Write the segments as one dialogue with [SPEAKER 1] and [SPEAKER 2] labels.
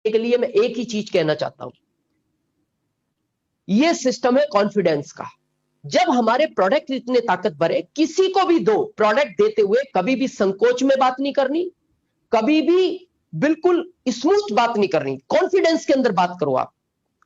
[SPEAKER 1] के लिए मैं एक ही चीज कहना चाहता हूं, ये सिस्टम है कॉन्फिडेंस का। जब हमारे प्रोडक्ट इतने ताकतवर है, किसी को भी दो प्रोडक्ट देते हुए कभी भी संकोच में बात नहीं करनी, कभी भी बिल्कुल स्मूथ बात नहीं करनी, कॉन्फिडेंस के अंदर बात करो। आप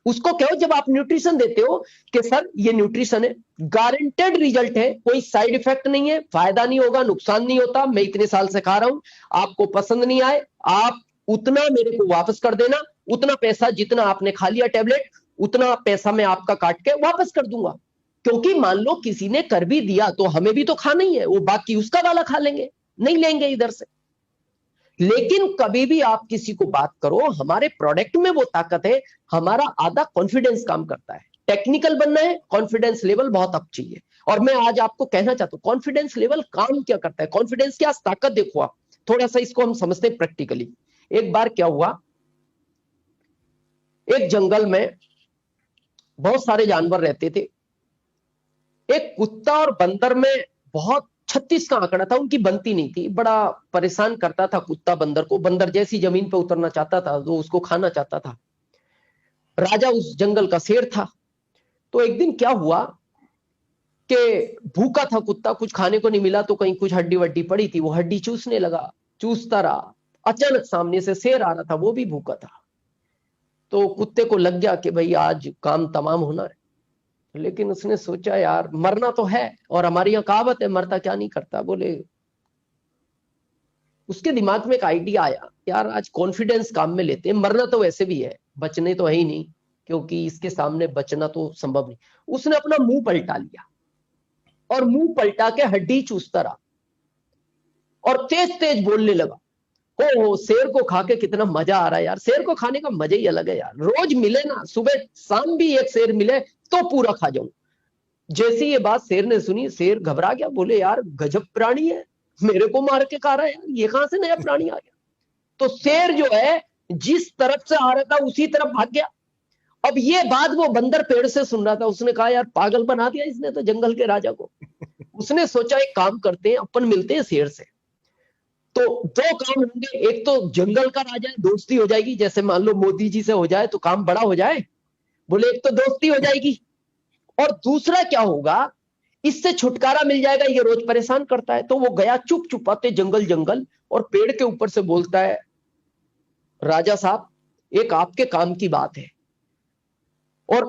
[SPEAKER 1] उसको कहो, जब आप न्यूट्रिशन देते हो कि सर ये न्यूट्रिशन है, गारंटेड रिजल्ट है, कोई साइड इफेक्ट नहीं है, फायदा नहीं होगा, नुकसान नहीं होता, मैं इतने साल से खा रहा हूं, आपको पसंद नहीं आए, आप उतना मेरे को वापस कर देना, उतना पैसा जितना आपने खा लिया टैबलेट, उतना पैसा मैं आपका काट के वापस कर दूंगा। क्योंकि मान लो किसी ने कर भी दिया तो हमें भी तो खाना ही है, वो बाकी उसका वाला खा लेंगे, नहीं लेंगे इधर से। लेकिन कभी भी आप किसी को बात करो, हमारे प्रोडक्ट में वो ताकत है, हमारा आधा कॉन्फिडेंस काम करता है। टेक्निकल बनना है, कॉन्फिडेंस लेवल बहुत अप चाहिए। और मैं आज आपको कहना चाहता हूं कॉन्फिडेंस लेवल काम क्या करता है, कॉन्फिडेंस की आज ताकत देखो आप, थोड़ा सा इसको हम समझते हैं प्रैक्टिकली। एक बार क्या हुआ, एक जंगल में बहुत सारे जानवर रहते थे। एक कुत्ता और बंदर में बहुत 36 का आंकड़ा था, उनकी बनती नहीं थी, बड़ा परेशान करता था कुत्ता बंदर को। बंदर जैसी जमीन पर उतरना चाहता था वो उसको खाना चाहता था। राजा उस जंगल का शेर था। तो एक दिन क्या हुआ कि भूखा था कुत्ता, कुछ खाने को नहीं मिला, तो कहीं कुछ हड्डी वड्डी पड़ी थी, वो हड्डी चूसने लगा, चूसता रहा। अचानक सामने से शेर आ रहा था, वो भी भूखा था। तो कुत्ते को लग गया कि भाई आज काम तमाम होना है। लेकिन उसने सोचा यार मरना तो है, और हमारी यहाँ कहावत है मरता क्या नहीं करता। बोले, उसके दिमाग में एक आइडिया आया, यार आज कॉन्फिडेंस काम में लेते हैं, मरना तो वैसे भी है, बचने तो है ही नहीं, क्योंकि इसके सामने बचना तो संभव नहीं। उसने अपना मुंह पलटा लिया और मुंह पलटा के हड्डी चूसता रहा और तेज तेज बोलने लगा, हो शेर को खा के कितना मजा आ रहा है यार, शेर को खाने का मजा ही अलग है यार, रोज मिले ना, सुबह शाम भी एक शेर मिले तो पूरा खा जाऊं। जैसी ये बात शेर ने सुनी, शेर घबरा गया, बोले यार गजब प्राणी है, मेरे को मार के खा रहा है यार, ये कहां से नया प्राणी आ गया। तो शेर जो है जिस तरफ से आ रहा था उसी तरफ भाग गया। अब ये बात वो बंदर पेड़ से सुन रहा था, उसने कहा यार पागल बना दिया इसने तो जंगल के राजा को। उसने सोचा एक काम करते हैं, अपन मिलते हैं शेर से, तो दो काम होंगे, एक तो जंगल का राजा है, दोस्ती हो जाएगी, जैसे मान लो मोदी जी से हो जाए तो काम बड़ा हो जाए। बोले एक तो दोस्ती हो जाएगी, और दूसरा क्या होगा, इससे छुटकारा मिल जाएगा, ये रोज परेशान करता है। तो वो गया चुप चुपाते जंगल जंगल, और पेड़ के ऊपर से बोलता है, राजा साहब एक आपके काम की बात है, और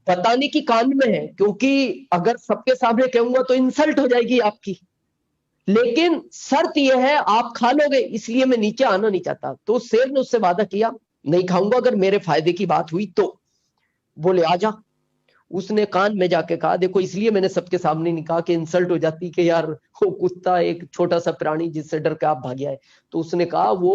[SPEAKER 1] बताने की कान में है, क्योंकि अगर सबके सामने कहूंगा तो इंसल्ट हो जाएगी आपकी, लेकिन शर्त यह है आप खा लोगे, इसलिए मैं नीचे आना नहीं चाहता। तो शेर ने उससे वादा किया, नहीं खाऊंगा अगर मेरे फायदे की बात हुई तो। बोले आजा। उसने कान में जाके कहा, देखो इसलिए मैंने सबके सामने नहीं कहा कि इंसल्ट हो जाती कि यार वो कुत्ता एक छोटा सा प्राणी जिससे डर के आप भाग आए। तो उसने कहा वो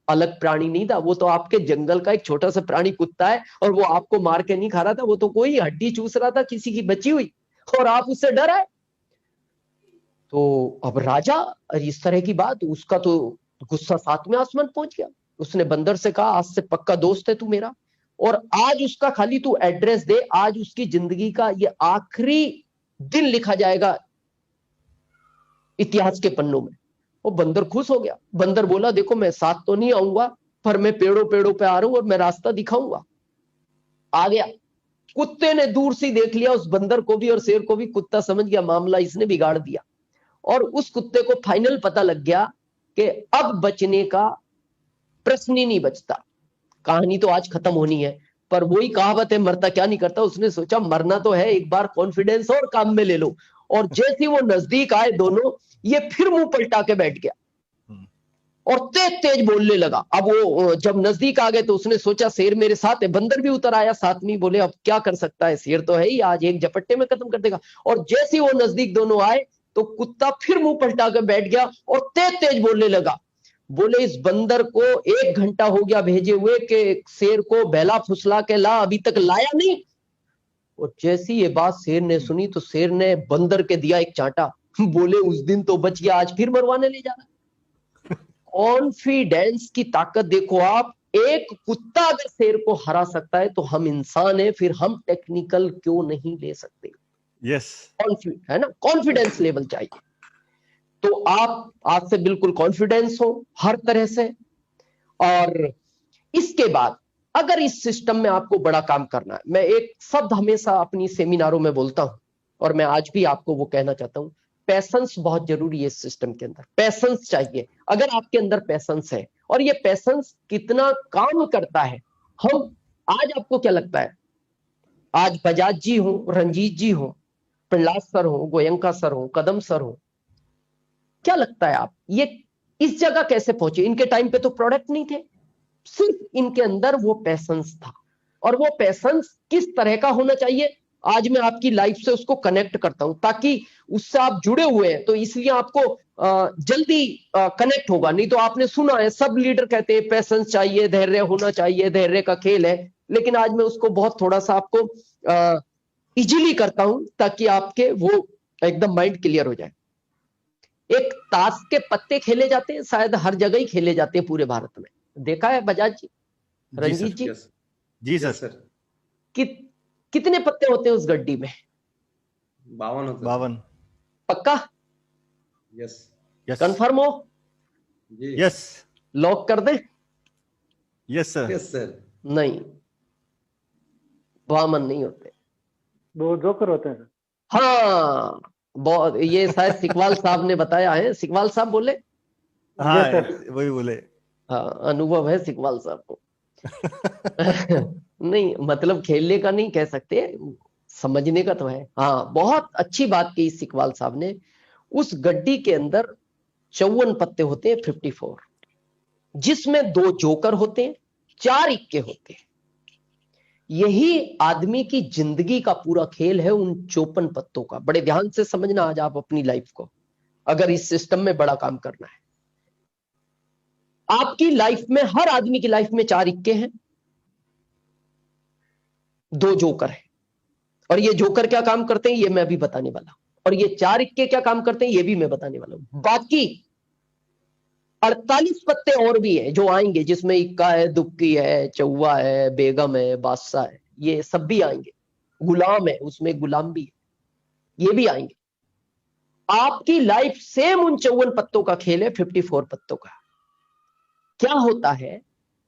[SPEAKER 1] अलग प्राणी नहीं था, वो तो आपके जंगल का एक छोटा सा प्राणी कुत्ता है, और वो आपको मार के नहीं खा रहा था, वो तो कोई हड्डी चूस रहा था किसी की बची हुई, और आप उससे डर आए। तो अब राजा, इस तरह की बात, उसका तो गुस्सा सातवें आसमान पहुंच गया। उसने बंदर से कहा, आज से पक्का दोस्त है तू मेरा, और आज उसका खाली तू एड्रेस दे, आज उसकी जिंदगी का ये आखिरी दिन लिखा जाएगा इतिहास के पन्नों में। वो बंदर खुश हो गया। बंदर बोला, देखो मैं साथ तो नहीं आऊंगा, पर मैं पेड़ों पेड़ों पे आ रहा हूं और मैं रास्ता दिखाऊंगा। आ गया। कुत्ते ने दूर से देख लिया उस बंदर को भी और शेर को भी, कुत्ता समझ गया मामला इसने बिगाड़ दिया, और उस कुत्ते को फाइनल पता लग गया कि अब बचने का प्रश्न ही नहीं बचता, कहानी तो आज खत्म होनी है। पर वही कहावत है मरता क्या नहीं करता, उसने सोचा मरना तो है, एक बार कॉन्फिडेंस और काम में ले लो। और जैसे वो नजदीक आए दोनों, ये फिर मुंह पलटा के बैठ गया और तेज तेज बोलने लगा। अब वो जब नजदीक आ गए तो उसने सोचा शेर मेरे साथ है, बंदर भी उतर आया साथ में, बोले अब क्या कर सकता है, शेर तो है ही, आज एक झपट्टे में खत्म कर देगा। और जैसे वो नजदीक दोनों आए तो कुत्ता फिर मुंह पलटा कर बैठ गया और तेज तेज बोलने लगा। बोले इस बंदर को 1 घंटा हो गया भेजे हुए कि शेर को बहला फुसला के ला, अभी तक लाया नहीं। और जैसी ये बात शेर ने सुनी तो शेर ने बंदर के दिया एक चांटा। बोले उस दिन तो बच गया, आज फिर मरवाने ले जा रहा। कॉन्फिडेंस की ताकत देखो आप, एक कुत्ता अगर शेर को हरा सकता है तो हम इंसान है, फिर हम टेक्निकल क्यों नहीं ले सकते।
[SPEAKER 2] यस,
[SPEAKER 1] है ना, कॉन्फिडेंस लेवल चाहिए। तो आप आज से बिल्कुल कॉन्फिडेंस हो हर तरह से। और इसके बाद अगर इस सिस्टम में आपको बड़ा काम करना है, मैं एक शब्द हमेशा अपनी सेमिनारों में बोलता हूं और मैं आज भी आपको वो कहना चाहता हूं, पैशंस बहुत जरूरी है इस सिस्टम के अंदर। पैशंस चाहिए। अगर आपके अंदर पैशंस है, और ये पैशंस कितना काम करता है, हम आज आपको क्या लगता है, आज बजाज जी हो, रंजीत जी हो, प्रहलाद सर हो, गोयंका सर हो, कदम सर हो, क्या लगता है आप ये इस जगह कैसे पहुंचे? इनके टाइम पे तो प्रोडक्ट नहीं थे, सिर्फ इनके अंदर वो पैशंस था। और वो पैशंस किस तरह का होना चाहिए, आज मैं आपकी लाइफ से उसको कनेक्ट करता हूं, ताकि उससे आप जुड़े हुए हैं तो इसलिए आपको जल्दी कनेक्ट होगा। नहीं तो आपने सुना है सब लीडर कहते हैं पैशंस चाहिए, धैर्य होना चाहिए, धैर्य का खेल है, लेकिन आज मैं उसको बहुत थोड़ा सा आपको इजीली करता हूं ताकि आपके वो एकदम माइंड क्लियर हो जाए। एक ताश के पत्ते खेले जाते हैं, शायद हर जगह ही खेले जाते हैं पूरे भारत में, देखा है बजाज जी, रंजीत जी?
[SPEAKER 2] जी सर।
[SPEAKER 1] कितने पत्ते होते हैं उस गड्डी में?
[SPEAKER 3] 52 होते हैं।
[SPEAKER 2] 52।
[SPEAKER 1] पक्का?
[SPEAKER 3] यस।
[SPEAKER 1] कंफर्म हो?
[SPEAKER 2] यस।
[SPEAKER 1] लॉक कर दें?
[SPEAKER 2] Yes sir.
[SPEAKER 3] Yes sir.
[SPEAKER 1] नहीं, 52 नहीं होते,
[SPEAKER 4] 2 जोकर होते हैं।
[SPEAKER 1] हाँ, बहुत, ये शायद सिकवाल साहब ने बताया है, सिकवाल साहब बोले?
[SPEAKER 2] हाँ वही बोले।
[SPEAKER 1] हाँ, अनुभव है सिकवाल साहब को। नहीं, मतलब खेलने का नहीं कह सकते, समझने का तो है। हाँ, बहुत अच्छी बात की सिकवाल साहब ने। उस गड्डी के अंदर 54 पत्ते होते हैं, 54, जिसमें 2 जोकर होते हैं, 4 इक्के होते हैं। यही आदमी की जिंदगी का पूरा खेल है, उन 54 पत्तों का। बड़े ध्यान से समझना आज आप अपनी लाइफ को, अगर इस सिस्टम में बड़ा काम करना है। आपकी लाइफ में, हर आदमी की लाइफ में 4 इक्के हैं, 2 जोकर है। और ये जोकर क्या काम करते हैं ये मैं अभी बताने वाला हूं, और ये 4 इक्के क्या काम करते हैं ये भी मैं बताने वाला हूं। बाकी 48 पत्ते और भी है जो आएंगे, जिसमें इक्का है, दुक्की है, चौवा है, बेगम है, बादशाह है, ये सब भी आएंगे। गुलाम है, उसमें गुलाम भी है, ये भी आएंगे। आपकी लाइफ सेम उन 54 पत्तों का खेल है, 54 पत्तों का। क्या होता है,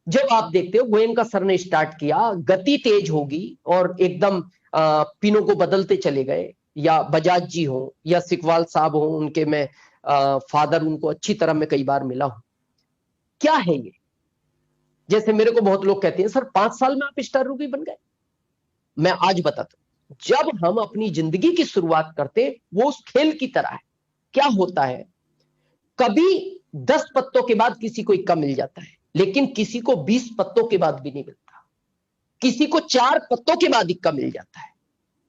[SPEAKER 1] जब आप देखते हो गोयनका सर ने स्टार्ट किया, गति तेज होगी और एकदम पिनों को बदलते चले गए, या बजाज जी हो या सिकवाल साहब हो, उनके मैं फादर, उनको अच्छी तरह मैं कई बार मिला हूं। क्या है ये? जैसे मेरे को बहुत लोग कहते हैं सर 5 साल में आप स्टार रूबी बन गए। मैं आज बताता हूं, जब हम अपनी जिंदगी की शुरुआत करते वो उस खेल की तरह है। क्या होता है, कभी 10 पत्तों के बाद किसी को इक्का मिल जाता है, लेकिन किसी को 20 पत्तों के बाद भी नहीं मिलता, किसी को 4 पत्तों के बाद इक्का मिल जाता है।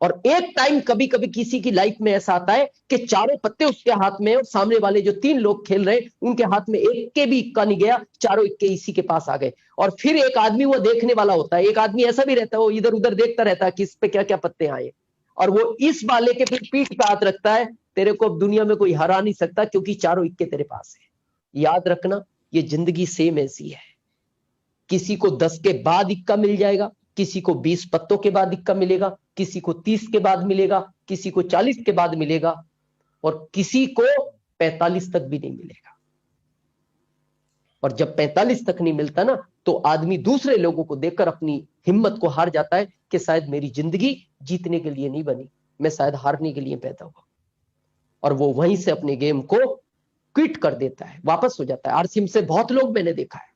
[SPEAKER 1] और एक टाइम कभी कभी किसी की लाइफ में ऐसा आता है कि चारों पत्ते उसके हाथ में, और सामने वाले जो 3 लोग खेल रहे उनके हाथ में एक के भी इक्का नहीं गया, चारों इक्के इसी के पास आ गए। और फिर एक आदमी वो देखने वाला होता है, एक आदमी ऐसा भी रहता है वो इधर उधर देखता रहता है कि इस पे क्या क्या पत्ते आए, और वो इस वाले के फिर पीठ पे हाथ रखता है, तेरे को अब दुनिया में कोई हरा नहीं सकता क्योंकि चारों इक्के तेरे पास है। याद रखना, ये जिंदगी सेम ऐसी है। किसी को 10 के बाद इक्का मिल जाएगा, किसी को 20 पत्तों के बाद इक्का मिलेगा, किसी को 30 के बाद मिलेगा, किसी को 40 के बाद मिलेगा, और किसी को 45 तक भी नहीं मिलेगा। और जब 45 तक नहीं मिलता ना, तो आदमी दूसरे लोगों को देखकर अपनी हिम्मत को हार जाता है कि शायद मेरी जिंदगी जीतने के लिए नहीं बनी, मैं शायद हारने के लिए पैदा हुआ। और वो वहीं से अपने गेम को क्विट कर देता है, वापस हो जाता है। आरसीएम से बहुत लोग मैंने देखा है,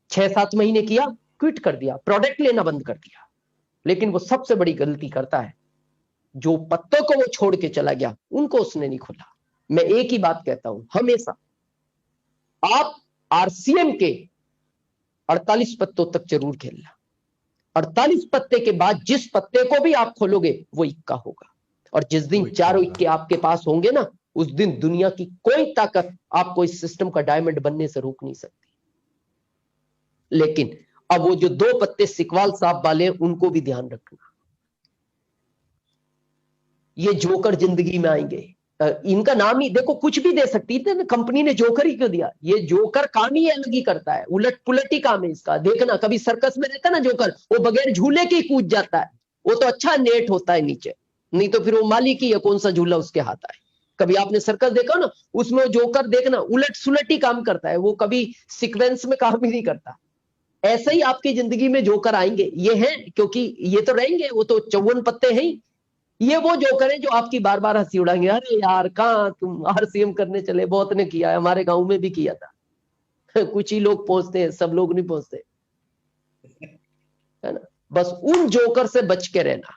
[SPEAKER 1] 6-7 महीने किया, क्विट कर दिया, प्रोडक्ट लेना बंद कर दिया। लेकिन वो सबसे बड़ी गलती करता है, जो पत्तों को वो छोड़ के चला गया उनको उसने नहीं खोला। मैं एक ही बात कहता हूं हमेशा, आप आरसीएम के 48 पत्तों तक जरूर खेलना। 48 पत्ते के बाद जिस पत्ते को भी आप खोलोगे वो इक्का होगा, और जिस दिन चारों इक्के आपके पास होंगे ना, उस दिन दुनिया की कोई ताकत आपको इस सिस्टम का डायमंड बनने से रोक नहीं सकती। लेकिन अब वो जो 2 पत्ते सिकवाल साहब वाले हैं उनको भी ध्यान रखना, ये जोकर जिंदगी में आएंगे। इनका नाम ही देखो, कुछ भी दे सकती थी ना, कंपनी ने जोकर ही क्यों दिया? ये जोकर काम ही अलग ही करता है, उलट पुलट ही काम है इसका। देखना, कभी सर्कस में रहता ना जोकर, वो बगैर झूले के ही कूद जाता है, वो तो अच्छा नेट होता है नीचे, नहीं तो फिर वो मालिक ही है कौन सा झूला उसके हाथ आए। कभी आपने सर्कस देखा ना, उसमें जोकर देखना उलट सुलट ही काम करता है, वो कभी सीक्वेंस में काम ही नहीं करता। ऐसे ही आपकी जिंदगी में जोकर आएंगे, ये हैं, क्योंकि ये तो रहेंगे, वो तो 54 पत्ते हैं ही। ये वो जोकर हैं जो आपकी बार बार हंसी उड़ाएंगे, अरे यार कहाँ तुम RCM करने चले, बहुत ने किया है, हमारे गांव में भी किया था। कुछ ही लोग पहुंचते हैं, सब लोग नहीं पहुंचते, है ना। बस उन जोकर से बच के रहना।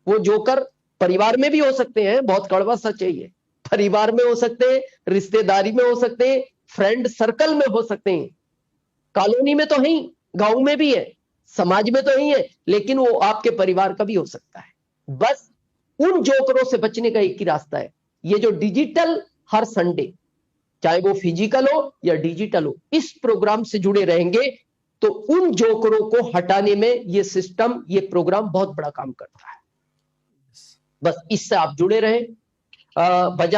[SPEAKER 1] वो जोकर परिवार में भी हो सकते हैं, बहुत कड़वा सच है ये, परिवार में हो सकते हैं, रिश्तेदारी में हो सकते हैं, फ्रेंड सर्कल में हो सकते हैं, कॉलोनी में तो है ही, गांव में भी है, समाज में तो ही है, लेकिन वो आपके परिवार का भी हो सकता है। बस उन जोकरों से बचने का एक ही रास्ता है, ये जो डिजिटल हर संडे, चाहे वो फिजिकल हो या डिजिटल हो, इस प्रोग्राम से जुड़े रहेंगे तो उन जोकरों को हटाने में ये सिस्टम, ये प्रोग्राम बहुत बड़ा काम करता है। बस इससे आप जुड़े रहें।